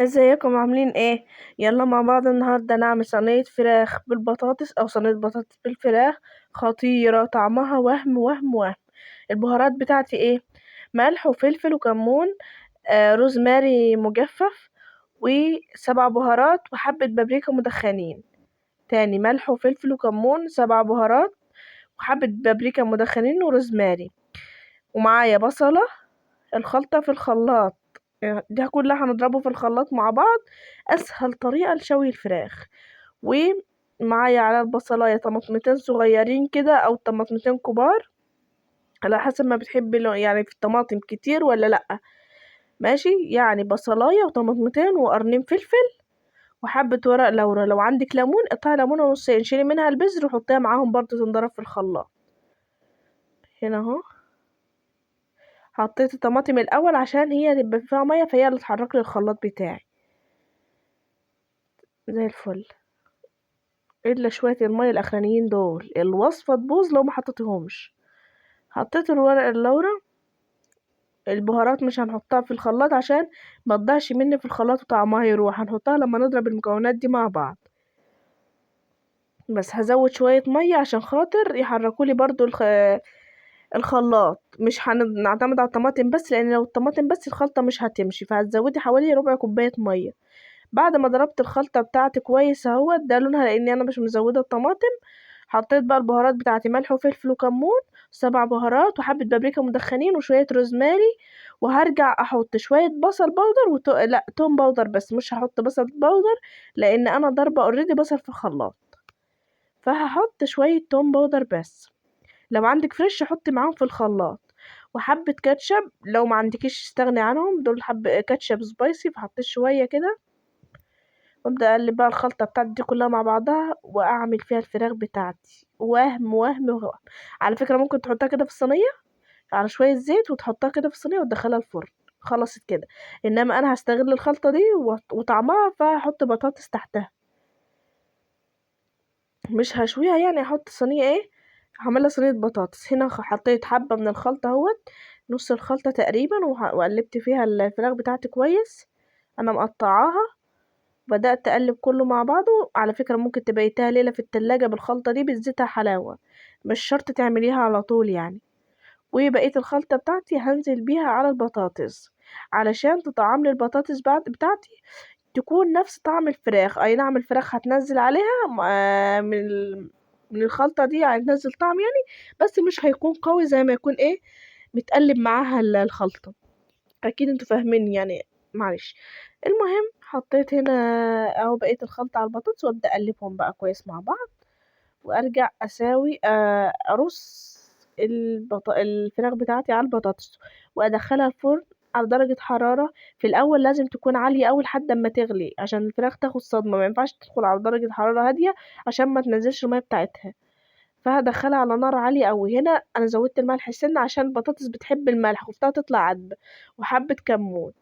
ازيكم عاملين ايه؟ يلا مع بعض النهارده نعمل صينية فراخ بالبطاطس او صينية بطاطس بالفراخ. خطيرة، طعمها وهم وهم وهم. البهارات بتاعتي ايه؟ ملح وفلفل وكمون، روزماري مجفف، وسبع بهارات وحبة بابريكا مدخنين. تاني، ملح وفلفل وكمون، سبع بهارات وحبة بابريكا مدخنين وروزماري. ومعايا بصلة. الخلطة في الخلاط، دي كلها هنضربه في الخلاط مع بعض. اسهل طريقة لشوي الفراخ. ومعايا على البصلاية طماطمتين صغيرين كده او طماطمتين كبار، على حسب ما بتحبي يعني في الطماطم كتير ولا لأ. ماشي، يعني بصلاية وطماطمتين وقرنين فلفل وحبة ورق لورا. لو عندك ليمون قطعي ليمونة نصين، شيلي منها البذر وحطيها معاهم برضو تنضرب في الخلاط. هنا اهو حطيت الطماطم الاول عشان هي تبقى فيها ميه، فهي اللي تحرك لي الخلاط بتاعي زي الفل. الا شويه الميه الاخرانيين دول الوصفه تبوظ لو ما حطيتهمش. حطيت الورق اللورا. البهارات مش هنحطها في الخلاط عشان ما تضيعش مني في الخلاط وطعمها يروح، هنحطها لما نضرب المكونات دي مع بعض. بس هزود شويه ميه عشان خاطر يحركولي برضو الخلاط. مش هنعتمد على الطماطم بس، لان لو الطماطم بس الخلطه مش هتمشي، فهتزودي حوالي ربع كوبايه ميه. بعد ما ضربت الخلطة بتاعتي كويس اهوت، ده لونها لاني انا مش مزودة الطماطم. حطيت بقى البهارات بتاعتي، ملح وفلفل وكمون، سبع بهارات وحبة بابريكا مدخنين وشوية روزماري. وهرجع احط شوية بصل بودر لا، توم بودر بس، مش هحط بصل بودر لان انا ضاربة اوريدي بصل في الخلاط. فهحط شوية توم بودر بس. لو عندك فريش حطي معاهم في الخلاط. وحبة كاتشب، لو ما عندكيش استغني عنهم، دول حبة كاتشب سبايسي فحطيت شوية كده. وابدا اقلب بقى الخلطه بتاعتي دي كلها مع بعضها واعمل فيها الفراخ بتاعتي وهم وهم وهم. على فكره ممكن تحطها كده في الصينيه على شويه زيت وتحطها كده في الصينيه وتدخلها الفرن. خلصت كده. انما انا هستغل الخلطه دي وطعمها، فهحط بطاطس تحتها. مش هشويها يعني، احط صينيه ايه، هعملها صينيه بطاطس. هنا حطيت حبه من الخلطه اهوت، نص الخلطه تقريبا، وقلبت فيها الفراخ بتاعتي كويس. انا مقطعاها. بدأت أقلب كله مع بعضه. على فكرة ممكن تبيتها ليلة في التلاجة بالخلطة دي، بتزيتها حلاوة. مش شرط تعمليها على طول يعني. وبقية الخلطة بتاعتي هنزل بيها على البطاطس علشان تطعم لي البطاطس بعد بتاعتي تكون نفس طعم الفراخ. اي نعم الفراخ هتنزل عليها من الخلطة دي، هتنزل طعم يعني، بس مش هيكون قوي زي ما يكون ايه متقلب معاها الخلطة. اكيد انتوا فاهمين يعني. معلش. المهم حطيت هنا اهو بقية الخلطة على البطاطس، وابدأ اقلبهم بقى كويس مع بعض. وارجع اساوي ارص الفراخ بتاعتي على البطاطس وادخلها الفرن على درجة حرارة. في الاول لازم تكون عالية اوي لحد ما تغلي عشان الفراخ تاخد صدمة، ما ينفعش تدخل على درجة حرارة هادية عشان ما تنزلش المية بتاعتها. فهدخلها على نار عالية اوي. هنا انا زودت الملح سنة عشان البطاطس بتحب الملح، خفتها تطلع عدبة. وحبة كمون.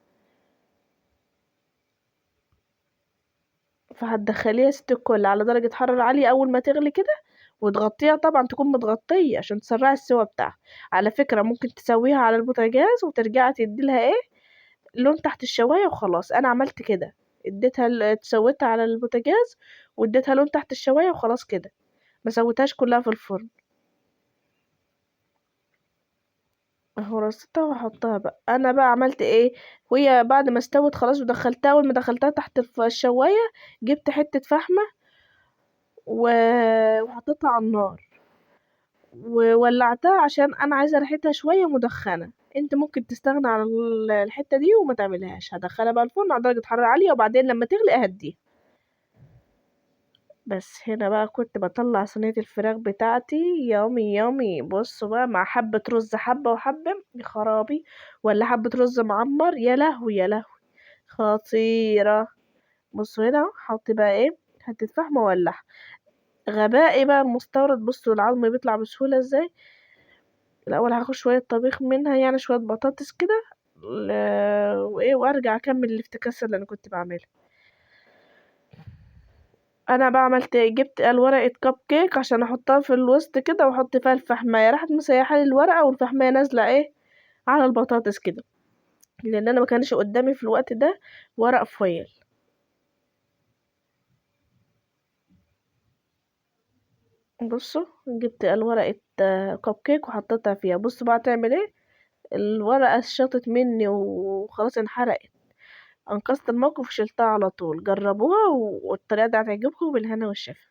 فهتدخليها يا ست الكل على درجة حرارة عالية أول ما تغلي كده. وتغطيها طبعا، تكون متغطية عشان تسرعي السوا بتاعها. على فكرة ممكن تسويها على البوتاجاز وترجعي تديلها ايه لون تحت الشواية وخلاص. أنا عملت كده. اديتها سويتها على البوتاجاز واديتها لون تحت الشواية وخلاص كده. ما سويتهاش كلها في الفرن. اهو رصيتها وهحطها بقى. انا بقى عملت ايه، وهي بعد ما استوت خلاص ودخلتها، اول ما دخلتها تحت الشواية جبت حتة فحمة وحطيتها على النار وولعتها عشان انا عايزه ريحتها شويه مدخنه. انت ممكن تستغنى عن الحته دي وما تعملهاش. هدخلها بقى الفرن على درجه حراره عاليه وبعدين لما تغلي اهديها. بس هنا بقى كنت بطلع صينيه الفراخ بتاعتي. يامي يامي. بصوا بقى مع حبه رز، حبه وحبه يا خرابي، ولا حبه رز معمر، يا لهوي يا لهوي. خطيره. بصوا هنا حط بقى ايه، حته فحم وولعها. غبائي بقى المستورد. بصوا العظم بيطلع بسهوله ازاي. الاول هاخد شويه طبيخ منها يعني شويه بطاطس كده، وايه، وارجع اكمل الافتكاسه اللي انا كنت بعملها. انا بقى عملت ايه، جبت ورقه كب كيك عشان احطها في الوسط كده واحط فيها الفحمايه. راحت مسيحه لي الورقه والفحمايه نازله ايه على البطاطس كده. لان انا ما كانش قدامي في الوقت ده ورق فويل. بصوا جبت الورقة كب كيك وحطيتها فيها. بصوا بقى تعمل ايه. الورقة شاطت مني وخلاص انحرقت. انقذت الموقف وشلتها على طول. جربوها والطريقة دي هتعجبكم. بالهنا والشفا.